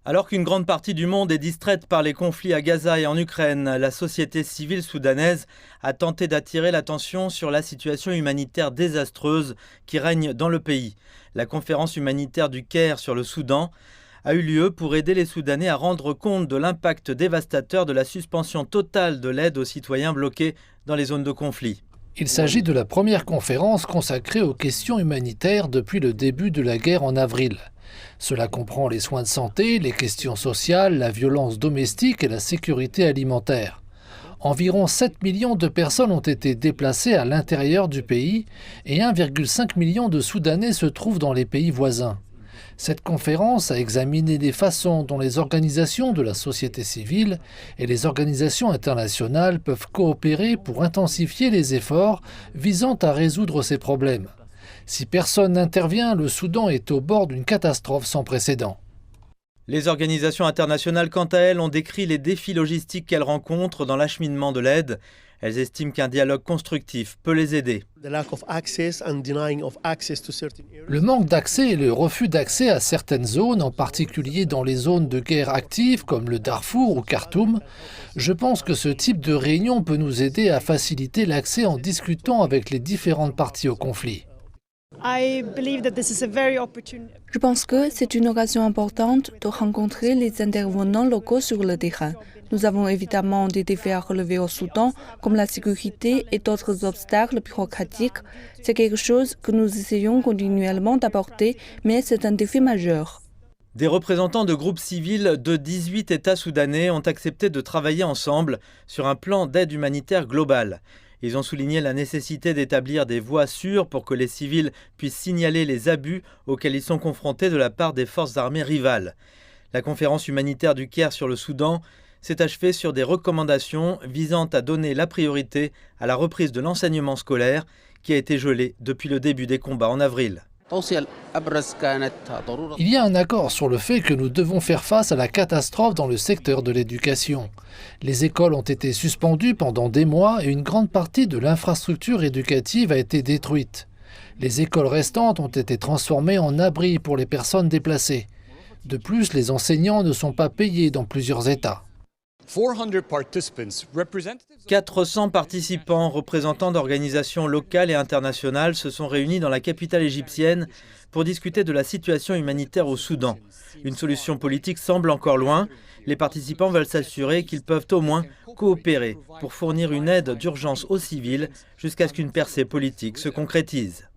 Alors qu'une grande partie du monde est distraite par les conflits à Gaza et en Ukraine, la société civile soudanaise a tenté d'attirer l'attention sur la situation humanitaire désastreuse qui règne dans le pays. La conférence humanitaire du Caire sur le Soudan a eu lieu pour aider les Soudanais à rendre compte de l'impact dévastateur de la suspension totale de l'aide aux citoyens bloqués dans les zones de conflit. Il s'agit de la première conférence consacrée aux questions humanitaires depuis le début de la guerre en avril. Cela comprend les soins de santé, les questions sociales, la violence domestique et la sécurité alimentaire. Environ 7 millions de personnes ont été déplacées à l'intérieur du pays et 1,5 million de Soudanais se trouvent dans les pays voisins. Cette conférence a examiné les façons dont les organisations de la société civile et les organisations internationales peuvent coopérer pour intensifier les efforts visant à résoudre ces problèmes. Si personne n'intervient, le Soudan est au bord d'une catastrophe sans précédent. Les organisations internationales, quant à elles, ont décrit les défis logistiques qu'elles rencontrent dans l'acheminement de l'aide. Elles estiment qu'un dialogue constructif peut les aider. Le manque d'accès et le refus d'accès à certaines zones, en particulier dans les zones de guerre actives comme le Darfour ou Khartoum, je pense que ce type de réunion peut nous aider à faciliter l'accès en discutant avec les différentes parties au conflit. Je pense que c'est une occasion importante de rencontrer les intervenants locaux sur le terrain. Nous avons évidemment des défis à relever au Soudan, comme la sécurité et d'autres obstacles bureaucratiques. C'est quelque chose que nous essayons continuellement d'aborder, mais c'est un défi majeur. Des représentants de groupes civils de 18 États soudanais ont accepté de travailler ensemble sur un plan d'aide humanitaire global. Ils ont souligné la nécessité d'établir des voies sûres pour que les civils puissent signaler les abus auxquels ils sont confrontés de la part des forces armées rivales. La conférence humanitaire du Caire sur le Soudan s'est achevée sur des recommandations visant à donner la priorité à la reprise de l'enseignement scolaire qui a été gelé depuis le début des combats en avril. Il y a un accord sur le fait que nous devons faire face à la catastrophe dans le secteur de l'éducation. Les écoles ont été suspendues pendant des mois et une grande partie de l'infrastructure éducative a été détruite. Les écoles restantes ont été transformées en abris pour les personnes déplacées. De plus, les enseignants ne sont pas payés dans plusieurs États. 400 participants représentant d'organisations locales et internationales se sont réunis dans la capitale égyptienne pour discuter de la situation humanitaire au Soudan. Une solution politique semble encore loin. Les participants veulent s'assurer qu'ils peuvent au moins coopérer pour fournir une aide d'urgence aux civils jusqu'à ce qu'une percée politique se concrétise.